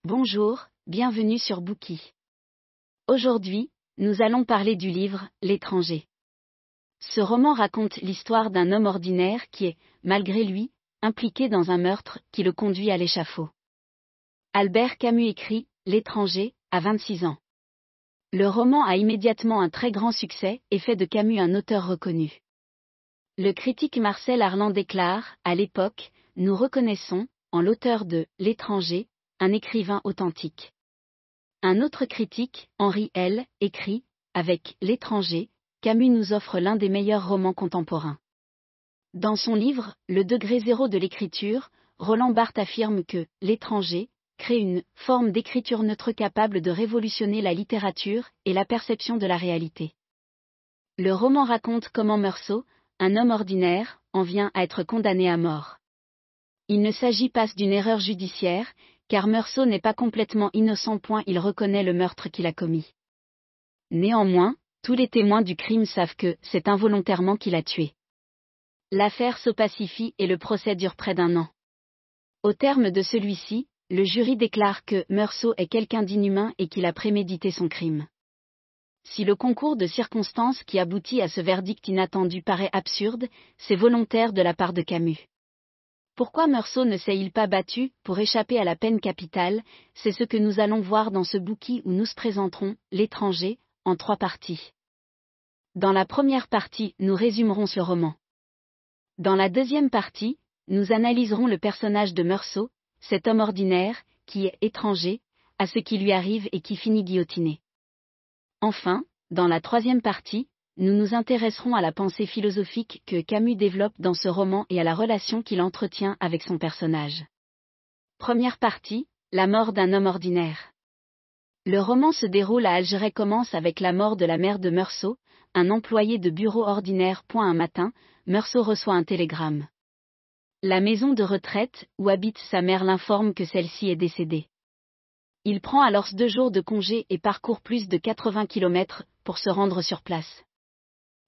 Bonjour, bienvenue sur Bookey. Aujourd'hui, nous allons parler du livre « L'étranger ». Ce roman raconte l'histoire d'un homme ordinaire qui est, malgré lui, impliqué dans un meurtre qui le conduit à l'échafaud. Albert Camus écrit « L'étranger » à 26 ans. Le roman a immédiatement un très grand succès et fait de Camus un auteur reconnu. Le critique Marcel Arlan déclare, à l'époque, « Nous reconnaissons, en l'auteur de « L'étranger », un écrivain authentique ». Un autre critique, Henri L., écrit, avec « L'étranger », Camus nous offre l'un des meilleurs romans contemporains. Dans son livre, Le degré zéro de l'écriture, Roland Barthes affirme que « L'étranger » crée une « forme d'écriture neutre capable de révolutionner la littérature et la perception de la réalité ». Le roman raconte comment Meursault, un homme ordinaire, en vient à être condamné à mort. Il ne s'agit pas d'une erreur judiciaire, car Meursault n'est pas complètement innocent. Il reconnaît le meurtre qu'il a commis. Néanmoins, tous les témoins du crime savent que c'est involontairement qu'il a tué. L'affaire s'opacifie et le procès dure près d'1 an. Au terme de celui-ci, le jury déclare que Meursault est quelqu'un d'inhumain et qu'il a prémédité son crime. Si le concours de circonstances qui aboutit à ce verdict inattendu paraît absurde, c'est volontaire de la part de Camus. Pourquoi Meursault ne s'est-il pas battu pour échapper à la peine capitale? C'est ce que nous allons voir dans ce Bookey où nous présenterons « L'étranger » en 3 parties. Dans la première partie, nous résumerons ce roman. Dans la deuxième partie, nous analyserons le personnage de Meursault, cet homme ordinaire, qui est étranger, à ce qui lui arrive et qui finit guillotiné. Enfin, dans la troisième partie, nous nous intéresserons à la pensée philosophique que Camus développe dans ce roman et à la relation qu'il entretient avec son personnage. Première partie, la mort d'un homme ordinaire. Le roman se déroule à Alger et commence avec la mort de la mère de Meursault, un employé de bureau ordinaire. Un matin, Meursault reçoit un télégramme. La maison de retraite, où habite sa mère, l'informe que celle-ci est décédée. Il prend alors 2 jours de congé et parcourt plus de 80 km pour se rendre sur place.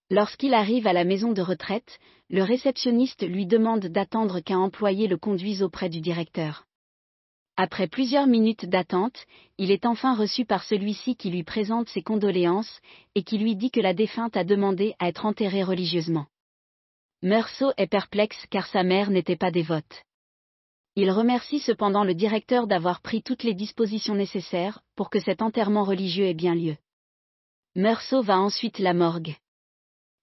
Lorsqu'il arrive à la maison de retraite, le réceptionniste lui demande d'attendre qu'un employé le conduise auprès du directeur. Après plusieurs minutes d'attente, il est enfin reçu par celui-ci qui lui présente ses condoléances et qui lui dit que la défunte a demandé à être enterrée religieusement. Meursault est perplexe car sa mère n'était pas dévote. Il remercie cependant le directeur d'avoir pris toutes les dispositions nécessaires pour que cet enterrement religieux ait bien lieu. Meursault va ensuite à la morgue.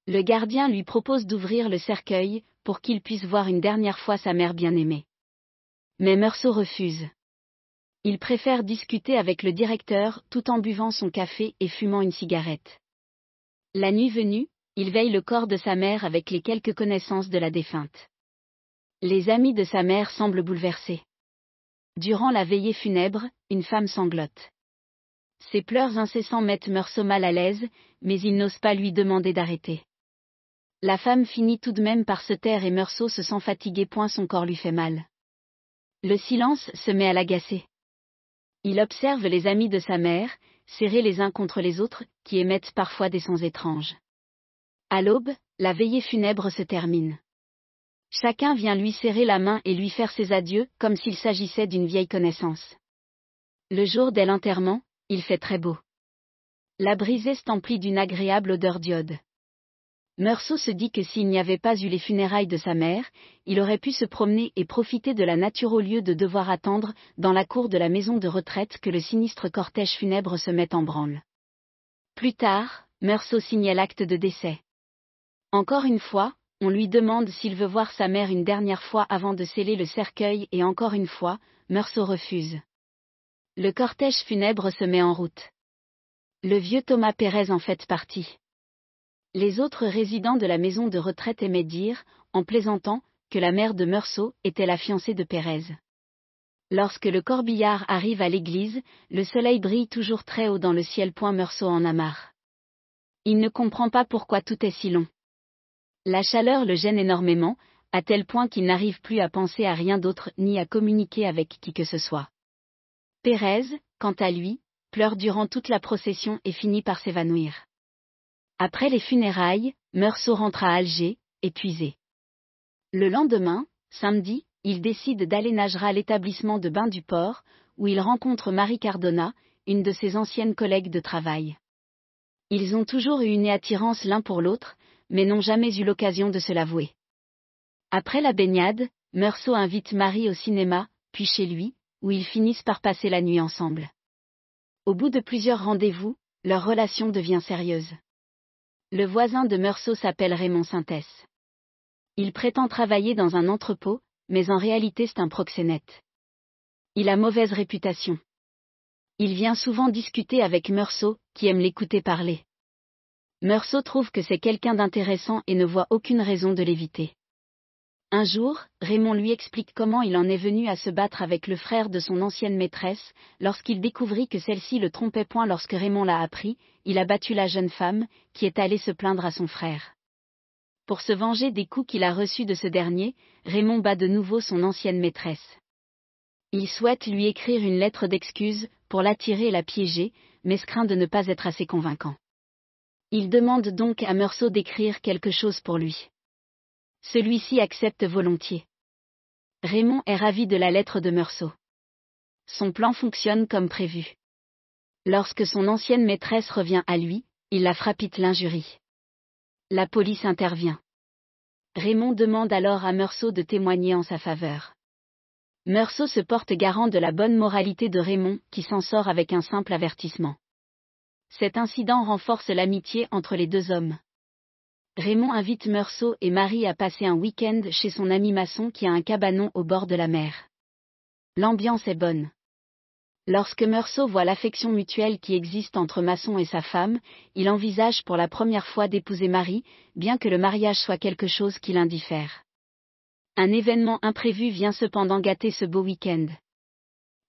Le gardien lui propose d'ouvrir le cercueil pour qu'il puisse voir une dernière fois sa mère bien-aimée. Mais Meursault refuse. Il préfère discuter avec le directeur tout en buvant son café et fumant une cigarette. La nuit venue, il veille le corps de sa mère avec les quelques connaissances de la défunte. Les amis de sa mère semblent bouleversés. Durant la veillée funèbre, une femme sanglote. Ses pleurs incessants mettent Meursault mal à l'aise, mais il n'ose pas lui demander d'arrêter. La femme finit tout de même par se taire et Meursault se sent fatigué. Son corps lui fait mal. Le silence se met à l'agacer. Il observe les amis de sa mère, serrés les uns contre les autres, qui émettent parfois des sons étranges. À l'aube, la veillée funèbre se termine. Chacun vient lui serrer la main et lui faire ses adieux, comme s'il s'agissait d'une vieille connaissance. Le jour de l'enterrement, il fait très beau. La brise est emplie d'une agréable odeur d'iode. Meursault se dit que s'il n'y avait pas eu les funérailles de sa mère, il aurait pu se promener et profiter de la nature au lieu de devoir attendre, dans la cour de la maison de retraite, que le sinistre cortège funèbre se mette en branle. Plus tard, Meursault signe l'acte de décès. Encore une fois, on lui demande s'il veut voir sa mère une dernière fois avant de sceller le cercueil et encore une fois, Meursault refuse. Le cortège funèbre se met en route. Le vieux Thomas Pérez en fait partie. Les autres résidents de la maison de retraite aimaient dire, en plaisantant, que la mère de Meursault était la fiancée de Pérez. Lorsque le corbillard arrive à l'église, le soleil brille toujours très haut dans le ciel. Meursault en a marre. Il ne comprend pas pourquoi tout est si long. La chaleur le gêne énormément, à tel point qu'il n'arrive plus à penser à rien d'autre ni à communiquer avec qui que ce soit. Pérez, quant à lui, pleure durant toute la procession et finit par s'évanouir. Après les funérailles, Meursault rentre à Alger, épuisé. Le lendemain, samedi, il décide d'aller nager à l'établissement de bains du port, où il rencontre Marie Cardona, une de ses anciennes collègues de travail. Ils ont toujours eu une attirance l'un pour l'autre, mais n'ont jamais eu l'occasion de se l'avouer. Après la baignade, Meursault invite Marie au cinéma, puis chez lui, où ils finissent par passer la nuit ensemble. Au bout de plusieurs rendez-vous, leur relation devient sérieuse. Le voisin de Meursault s'appelle Raymond Sintès. Il prétend travailler dans un entrepôt, mais en réalité c'est un proxénète. Il a mauvaise réputation. Il vient souvent discuter avec Meursault, qui aime l'écouter parler. Meursault trouve que c'est quelqu'un d'intéressant et ne voit aucune raison de l'éviter. Un jour, Raymond lui explique comment il en est venu à se battre avec le frère de son ancienne maîtresse. Lorsqu'il découvrit que celle-ci le trompait point lorsque Raymond l'a appris, il a battu la jeune femme, qui est allée se plaindre à son frère. Pour se venger des coups qu'il a reçus de ce dernier, Raymond bat de nouveau son ancienne maîtresse. Il souhaite lui écrire une lettre d'excuse, pour l'attirer et la piéger, mais se craint de ne pas être assez convaincant. Il demande donc à Meursault d'écrire quelque chose pour lui. Celui-ci accepte volontiers. Raymond est ravi de la lettre de Meursault. Son plan fonctionne comme prévu. Lorsque son ancienne maîtresse revient à lui, il la frappite l'injurie. La police intervient. Raymond demande alors à Meursault de témoigner en sa faveur. Meursault se porte garant de la bonne moralité de Raymond, qui s'en sort avec un simple avertissement. Cet incident renforce l'amitié entre les deux hommes. Raymond invite Meursault et Marie à passer un week-end chez son ami maçon qui a un cabanon au bord de la mer. L'ambiance est bonne. Lorsque Meursault voit l'affection mutuelle qui existe entre Masson et sa femme, il envisage pour la première fois d'épouser Marie, bien que le mariage soit quelque chose qui l'indiffère. Un événement imprévu vient cependant gâter ce beau week-end.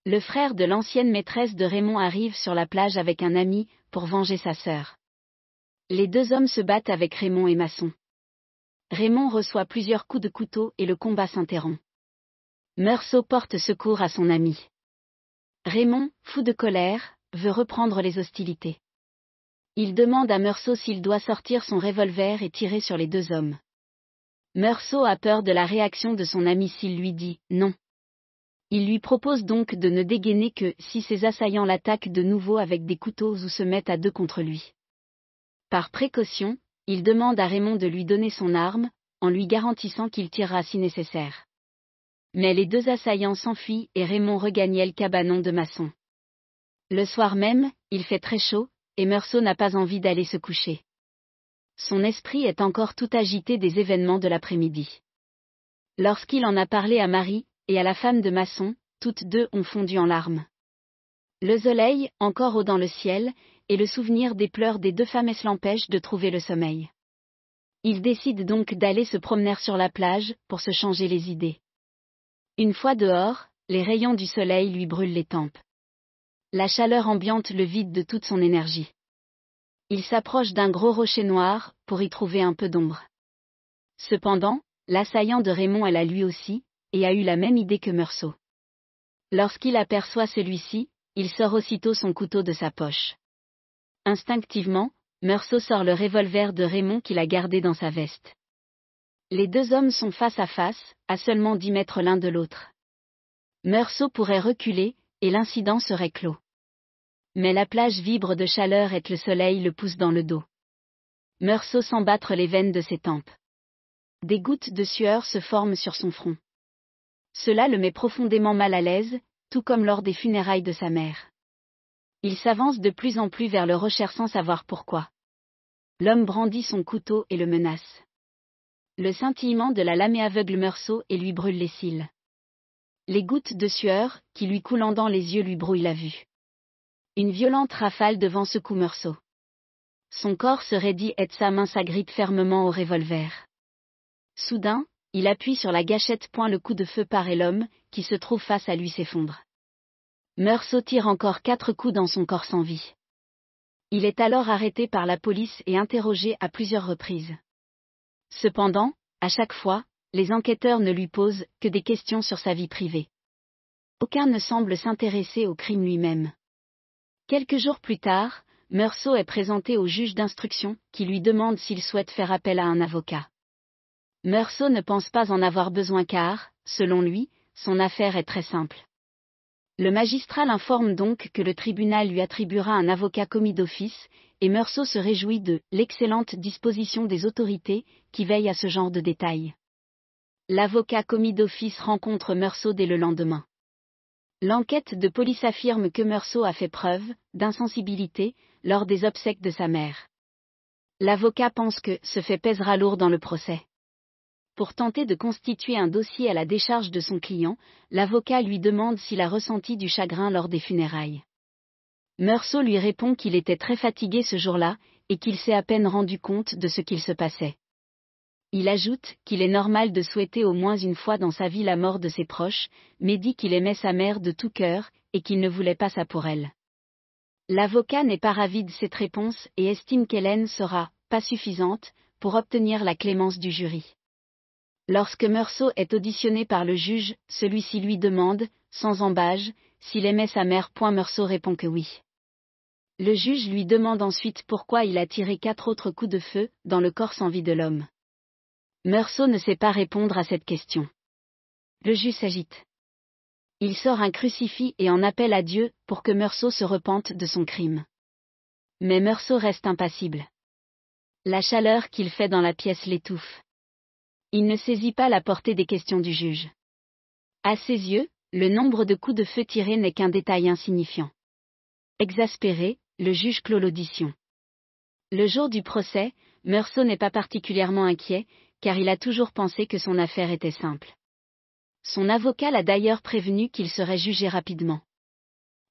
Le frère de l'ancienne maîtresse de Raymond arrive sur la plage avec un ami, pour venger sa sœur. Les deux hommes se battent avec Raymond et Masson. Raymond reçoit plusieurs coups de couteau et le combat s'interrompt. Meursault porte secours à son ami. Raymond, fou de colère, veut reprendre les hostilités. Il demande à Meursault s'il doit sortir son revolver et tirer sur les deux hommes. Meursault a peur de la réaction de son ami s'il lui dit « non ». Il lui propose donc de ne dégainer que si ses assaillants l'attaquent de nouveau avec des couteaux ou se mettent à deux contre lui. Par précaution, il demande à Raymond de lui donner son arme, en lui garantissant qu'il tirera si nécessaire. Mais les deux assaillants s'enfuient et Raymond regagne le cabanon de Masson. Le soir même, il fait très chaud, et Meursault n'a pas envie d'aller se coucher. Son esprit est encore tout agité des événements de l'après-midi. Lorsqu'il en a parlé à Marie, et à la femme de Masson, toutes deux ont fondu en larmes. Le soleil, encore haut dans le ciel, et le souvenir des pleurs des deux femmes l'empêchent de trouver le sommeil. Il décide donc d'aller se promener sur la plage, pour se changer les idées. Une fois dehors, les rayons du soleil lui brûlent les tempes. La chaleur ambiante le vide de toute son énergie. Il s'approche d'un gros rocher noir, pour y trouver un peu d'ombre. Cependant, l'assaillant de Raymond est là lui aussi, et a eu la même idée que Meursault. Lorsqu'il aperçoit celui-ci, il sort aussitôt son couteau de sa poche. Instinctivement, Meursault sort le revolver de Raymond qu'il a gardé dans sa veste. Les deux hommes sont face à face, à seulement 10 mètres l'un de l'autre. Meursault pourrait reculer, et l'incident serait clos. Mais la plage vibre de chaleur et le soleil le pousse dans le dos. Meursault sent battre les veines de ses tempes. Des gouttes de sueur se forment sur son front. Cela le met profondément mal à l'aise, tout comme lors des funérailles de sa mère. Il s'avance de plus en plus vers le rocher sans savoir pourquoi. L'homme brandit son couteau et le menace. Le scintillement de la lame aveugle Meursault et lui brûle les cils. Les gouttes de sueur, qui lui coulant dans les yeux lui brouillent la vue. Une violente rafale devant secoue Meursault. Son corps se raidit et sa main s'agrippe fermement au revolver. Soudain, il appuie sur la gâchette. Le coup de feu part et l'homme, qui se trouve face à lui s'effondre. Meursault tire encore 4 coups dans son corps sans vie. Il est alors arrêté par la police et interrogé à plusieurs reprises. Cependant, à chaque fois, les enquêteurs ne lui posent que des questions sur sa vie privée. Aucun ne semble s'intéresser au crime lui-même. Quelques jours plus tard, Meursault est présenté au juge d'instruction, qui lui demande s'il souhaite faire appel à un avocat. Meursault ne pense pas en avoir besoin car, selon lui, son affaire est très simple. Le magistrat l'informe donc que le tribunal lui attribuera un avocat commis d'office, et Meursault se réjouit de l'excellente disposition des autorités qui veillent à ce genre de détails. L'avocat commis d'office rencontre Meursault dès le lendemain. L'enquête de police affirme que Meursault a fait preuve d'insensibilité lors des obsèques de sa mère. L'avocat pense que ce fait pèsera lourd dans le procès. Pour tenter de constituer un dossier à la décharge de son client, l'avocat lui demande s'il a ressenti du chagrin lors des funérailles. Meursault lui répond qu'il était très fatigué ce jour-là, et qu'il s'est à peine rendu compte de ce qu'il se passait. Il ajoute qu'il est normal de souhaiter au moins une fois dans sa vie la mort de ses proches, mais dit qu'il aimait sa mère de tout cœur, et qu'il ne voulait pas ça pour elle. L'avocat n'est pas ravi de cette réponse et estime qu'elle sera pas suffisante pour obtenir la clémence du jury. Lorsque Meursault est auditionné par le juge, celui-ci lui demande, sans ambages, s'il aimait sa mère. Meursault répond que oui. Le juge lui demande ensuite pourquoi il a tiré 4 autres coups de feu dans le corps sans vie de l'homme. Meursault ne sait pas répondre à cette question. Le juge s'agite. Il sort un crucifix et en appelle à Dieu pour que Meursault se repente de son crime. Mais Meursault reste impassible. La chaleur qu'il fait dans la pièce l'étouffe. Il ne saisit pas la portée des questions du juge. À ses yeux, le nombre de coups de feu tirés n'est qu'un détail insignifiant. Exaspéré, le juge clôt l'audition. Le jour du procès, Meursault n'est pas particulièrement inquiet, car il a toujours pensé que son affaire était simple. Son avocat l'a d'ailleurs prévenu qu'il serait jugé rapidement.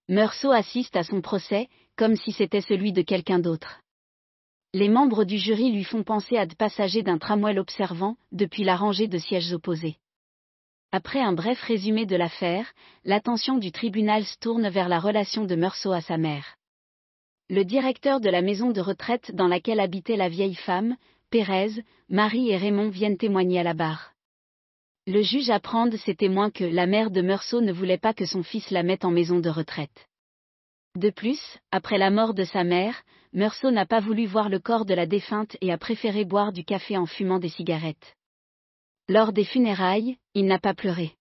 Meursault assiste à son procès, comme si c'était celui de quelqu'un d'autre. Les membres du jury lui font penser à deux passagers d'un tramway l'observant, depuis la rangée de sièges opposés. Après un bref résumé de l'affaire, l'attention du tribunal se tourne vers la relation de Meursault à sa mère. Le directeur de la maison de retraite dans laquelle habitait la vieille femme, Pérez, Marie et Raymond viennent témoigner à la barre. Le juge apprend de ses témoins que la mère de Meursault ne voulait pas que son fils la mette en maison de retraite. De plus, après la mort de sa mère, Meursault n'a pas voulu voir le corps de la défunte et a préféré boire du café en fumant des cigarettes. Lors des funérailles, il n'a pas pleuré.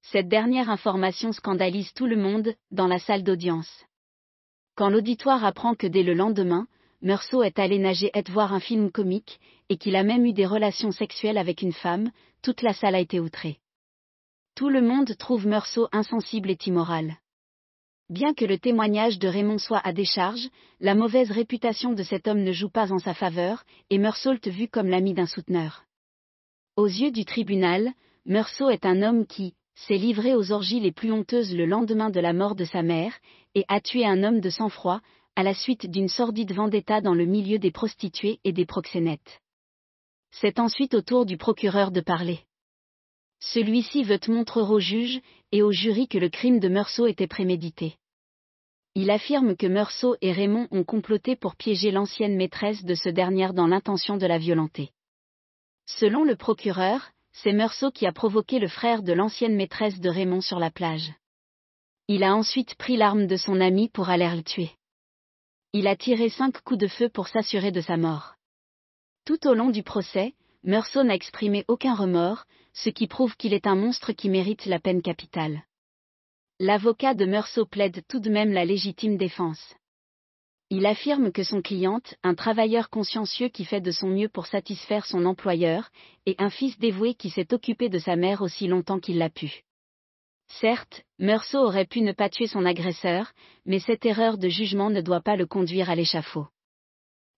Cette dernière information scandalise tout le monde, dans la salle d'audience. Quand l'auditoire apprend que dès le lendemain, Meursault est allé nager et voir un film comique, et qu'il a même eu des relations sexuelles avec une femme, toute la salle a été outrée. Tout le monde trouve Meursault insensible et immoral. Bien que le témoignage de Raymond soit à décharge, la mauvaise réputation de cet homme ne joue pas en sa faveur, et Meursault est vu comme l'ami d'un souteneur. Aux yeux du tribunal, Meursault est un homme qui s'est livré aux orgies les plus honteuses le lendemain de la mort de sa mère, et a tué un homme de sang-froid, à la suite d'une sordide vendetta dans le milieu des prostituées et des proxénètes. C'est ensuite au tour du procureur de parler. Celui-ci veut montrer au juge et au jury que le crime de Meursault était prémédité. Il affirme que Meursault et Raymond ont comploté pour piéger l'ancienne maîtresse de ce dernier dans l'intention de la violenter. Selon le procureur, c'est Meursault qui a provoqué le frère de l'ancienne maîtresse de Raymond sur la plage. Il a ensuite pris l'arme de son ami pour aller le tuer. Il a tiré 5 coups de feu pour s'assurer de sa mort. Tout au long du procès, Meursault n'a exprimé aucun remords, ce qui prouve qu'il est un monstre qui mérite la peine capitale. L'avocat de Meursault plaide tout de même la légitime défense. Il affirme que son cliente, un travailleur consciencieux qui fait de son mieux pour satisfaire son employeur, et un fils dévoué qui s'est occupé de sa mère aussi longtemps qu'il l'a pu. Certes, Meursault aurait pu ne pas tuer son agresseur, mais cette erreur de jugement ne doit pas le conduire à l'échafaud.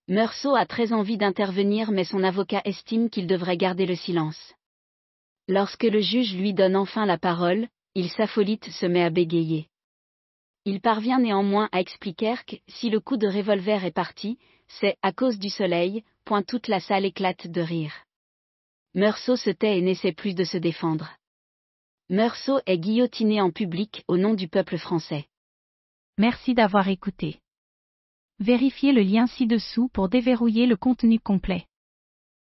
Meursault a très envie d'intervenir mais son avocat estime qu'il devrait garder le silence. Lorsque le juge lui donne enfin la parole, il s'affolite, se met à bégayer. Il parvient néanmoins à expliquer que, si le coup de revolver est parti, c'est à cause du soleil. Toute la salle éclate de rire. Meursault se tait et n'essaie plus de se défendre. Meursault est guillotiné en public au nom du peuple français. Merci d'avoir écouté. Vérifiez le lien ci-dessous pour déverrouiller le contenu complet.